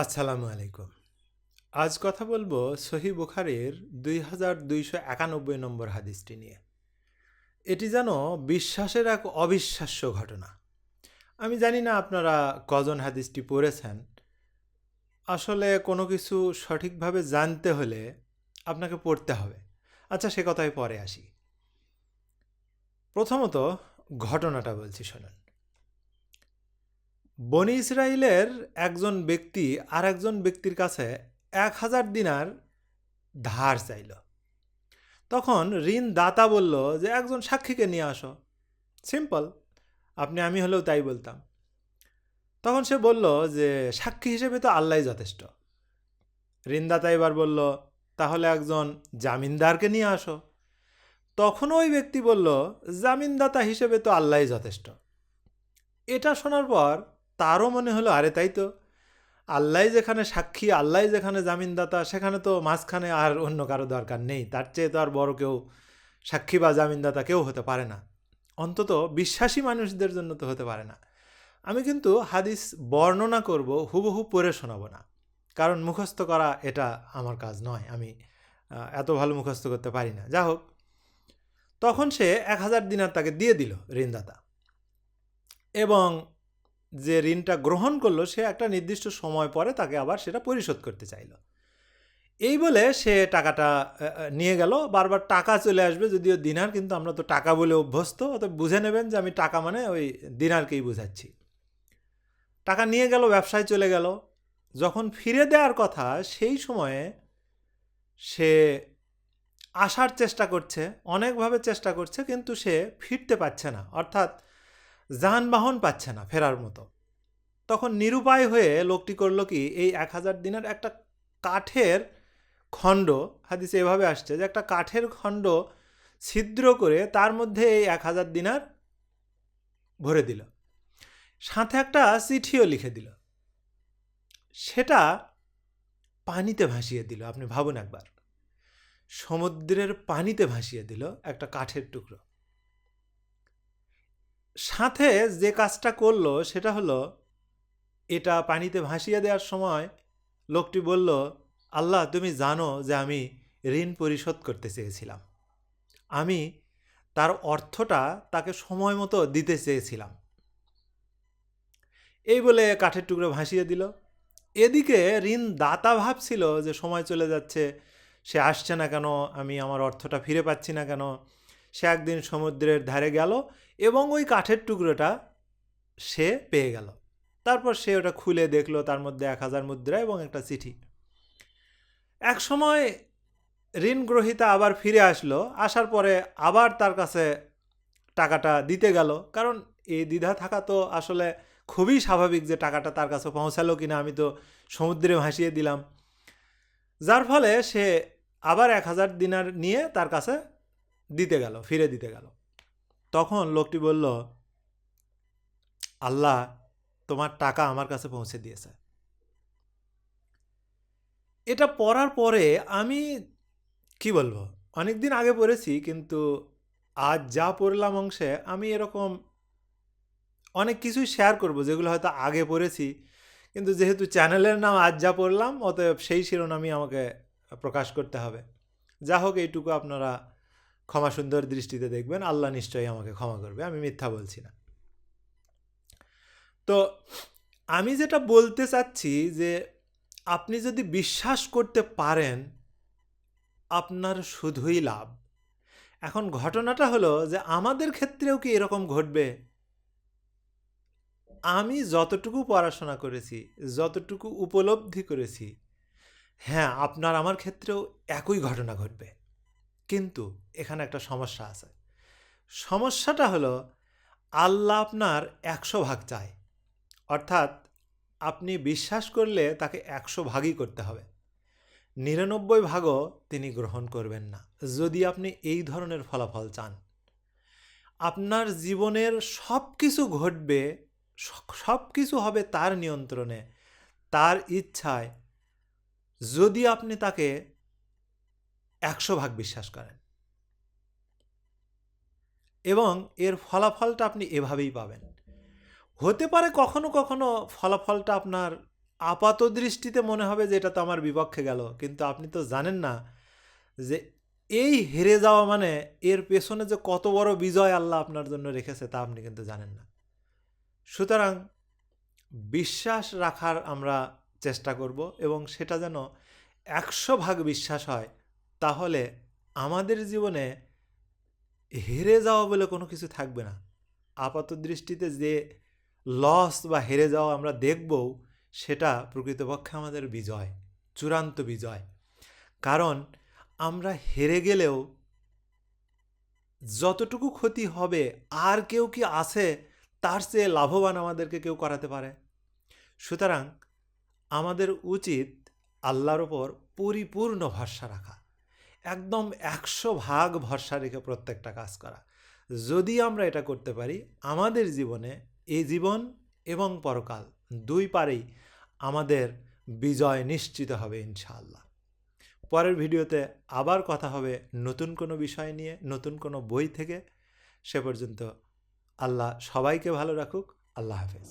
আসসালামু আলাইকুম। আজ কথা বলবো সহিহ বুখারীর ২,২৯১ নম্বর হাদিসটি নিয়ে। এটি যেন বিশ্বাসের এক অবিশ্বাস্য ঘটনা। আমি জানি না আপনারা কজন হাদিসটি পড়েছেন। আসলে কোনো কিছু সঠিকভাবে জানতে হলে আপনাকে পড়তে হবে। আচ্ছা, সে কথায় পরে আসি। প্রথমত ঘটনাটা বলছি শুনুন। বনি ইসরাইলের একজন ব্যক্তি আর একজন ব্যক্তির কাছে ১,০০০ দিনার ধার চাইল। তখন ঋণদাতা বলল যে একজন সাক্ষীকে নিয়ে আসো। সিম্পল, আপনি আমি হলেও তাই বলতাম। তখন সে বলল যে সাক্ষী হিসেবে তো আল্লাহই যথেষ্ট। ঋণদাতা এবার বলল তাহলে একজন জামিনদারকে নিয়ে আসো। তখন ওই ব্যক্তি বলল জামিনদাতা হিসেবে তো আল্লাহই যথেষ্ট। এটা শোনার পর তারও মনে হলো আরে তাই তো, আল্লাহ যেখানে সাক্ষী, আল্লাহ যেখানে জামিনদাতা, সেখানে তো মাঝখানে আর অন্য কারো দরকার নেই। তার চেয়ে তো আর বড় কেউ সাক্ষী বা জামিনদাতা কেউ হতে পারে না, অন্তত বিশ্বাসী মানুষদের জন্য তো হতে পারে না। আমি কিন্তু হাদিস বর্ণনা করব, হুবহু পড়ে শোনাবো না, কারণ মুখস্থ করা এটা আমার কাজ নয়। আমি এত ভালো মুখস্থ করতে পারি না। যা হোক, তখন সে ১,০০০ দিনার তাকে দিয়ে দিল ঋণদাতা, এবং যে ঋণটা গ্রহণ করলো সে একটা নির্দিষ্ট সময় পরে তাকে আবার সেটা পরিশোধ করতে চাইল। এই বলে সে টাকাটা নিয়ে গেল। বারবার টাকা চলে আসবে, যদিও দিনার, কিন্তু আমরা তো টাকা বলে অভ্যস্ত, অত বুঝে নেবেন যে আমি টাকা মানে ওই দিনারকেই বোঝাচ্ছি। টাকা নিয়ে গেল, ব্যবসায় চলে গেল। যখন ফিরে দেওয়ার কথা সেই সময়ে সে আসার চেষ্টা করছে, অনেকভাবে চেষ্টা করছে, কিন্তু সে ফিরতে পারছে না, অর্থাৎ যানবাহন পাচ্ছে না ফেরার মতো। তখন নিরুপায় হয়ে লোকটি করলো কি, এই ১,০০০ দিনের একটা কাঠের খণ্ড, হাদিসে এভাবে আসছে যে একটা কাঠের খণ্ড ছিদ্র করে তার মধ্যে এই ১,০০০ দিনার ভরে দিল, সাথে একটা চিঠিও লিখে দিল, সেটা পানিতে ভাসিয়ে দিল। আপনি ভাবুন একবার, সমুদ্রের পানিতে ভাসিয়ে দিল একটা কাঠের টুকরো। সাথে যে কাজটা করলো সেটা হলো, এটা পানিতে ভাসিয়ে দেওয়ার সময় লোকটি বলল, আল্লাহ তুমি জানো যে আমি ঋণ পরিশোধ করতে চেয়েছিলাম, আমি তার অর্থটা তাকে সময় মতো দিতে চেয়েছিলাম। এই বলে কাঠের টুকরো ভাসিয়ে দিল। এদিকে ঋণদাতা ভাবছিল যে সময় চলে যাচ্ছে, সে আসছে না কেন, আমি আমার অর্থটা ফিরে পাচ্ছি না কেন। সে একদিন সমুদ্রের ধারে গেল এবং ওই কাঠের টুকরোটা সে পেয়ে গেল। তারপর সে ওটা খুলে দেখলো, তার মধ্যে ১,০০০ মুদ্রা এবং একটা চিঠি। এক সময় ঋণ গ্রহীতা আবার ফিরে আসলো, আসার পরে আবার তার কাছে টাকাটা দিতে গেল, কারণ এই দ্বিধা থাকা তো আসলে খুবই স্বাভাবিক যে টাকাটা তার কাছে পৌঁছালো কিনা, আমি তো সমুদ্রে ভাসিয়ে দিলাম। যার ফলে সে আবার ১,০০০ দিনার নিয়ে তার কাছে দিতে গেল, ফিরে দিতে গেল। তখন লোকটি বলল, আল্লাহ তোমার টাকা আমার কাছে পৌঁছে দিয়েছে। এটা পড়ার পরে আমি কি বলবো, অনেক দিন আগে পড়েছি, কিন্তু আজ যা পড়লাম অংশে আমি এরকম অনেক কিছুই শেয়ার করব যেগুলো হয়তো আগে পড়েছি, কিন্তু যেহেতু চ্যানেলের নাম আজ যা পড়লাম, অতএব সেই শিরোনামই আমাকে প্রকাশ করতে হবে। যা হোক, এইটুকু আপনারা ক্ষমা সুন্দর দৃষ্টিতে দেখবেন, আল্লাহ নিশ্চয়ই আমাকে ক্ষমা করবে, আমি মিথ্যা বলছি না। তো আমি যেটা বলতে চাচ্ছি যে আপনি যদি বিশ্বাস করতে পারেন, আপনার শুধুই লাভ। এখন ঘটনাটা হলো যে আমাদের ক্ষেত্রেও কি এরকম ঘটবে? আমি যতটুকু পড়াশোনা করেছি, যতটুকু উপলব্ধি করেছি, হ্যাঁ, আপনার আমার ক্ষেত্রেও একই ঘটনা ঘটবে। কিন্তু এখানে একটা সমস্যা আছে। সমস্যাটা হলো, আল্লাহ আপনার ১০০ ভাগ চায়, অর্থাৎ আপনি বিশ্বাস করলে তাকে ১০০ ভাগই করতে হবে, ৯৯ ভাগও তিনি গ্রহণ করবেন না, যদি আপনি এই ধরনের ফলাফল চান। আপনার জীবনের সব কিছু ঘটবে, সব কিছু হবে তার নিয়ন্ত্রণে, তার ইচ্ছায়, যদি আপনি তাকে ১০০ ভাগ বিশ্বাস করেন, এবং এর ফলাফলটা আপনি এভাবেই পাবেন। হতে পারে কখনো কখনো ফলাফলটা আপনার আপাত দৃষ্টিতে মনে হবে যে এটা তো আমার বিপক্ষে গেল, কিন্তু আপনি তো জানেন না যে এই হেরে যাওয়া মানে এর পেছনে যে কত বড় বিজয় আল্লাহ আপনার জন্য রেখেছে তা আপনি কিন্তু জানেন না। সুতরাং বিশ্বাস রাখার আমরা চেষ্টা করব, এবং সেটা যেন 100% বিশ্বাস হয়। তাহলে আমাদের জীবনে হেরে যাওয়া বলে কোনো কিছু থাকবে না। আপাত দৃষ্টিতে যে লস বা হেরে যাওয়া আমরা দেখব, সেটা প্রকৃতপক্ষে আমাদের বিজয়, চূড়ান্ত বিজয়। কারণ আমরা হেরে গেলেও যতটুকু ক্ষতি হবে, আর কেউ কি আছে তার চেয়ে লাভবান আমাদেরকে কেউ করাতে পারে? সুতরাং আমাদের উচিত আল্লাহর ওপর পরিপূর্ণ ভরসা রাখা, একদম 100% ভরসা রেখে প্রত্যেকটা কাজ করা। যদি আমরা এটা করতে পারি, আমাদের জীবনে, এই জীবন এবং পরকাল দুই পারেই আমাদের বিজয় নিশ্চিত হবে ইনশাআল্লাহ। পরের ভিডিওতে আবার কথা হবে নতুন কোনো বিষয় নিয়ে, নতুন কোনো বই থেকে। সে পর্যন্ত আল্লাহ সবাইকে ভালো রাখুক। আল্লাহ হাফেজ।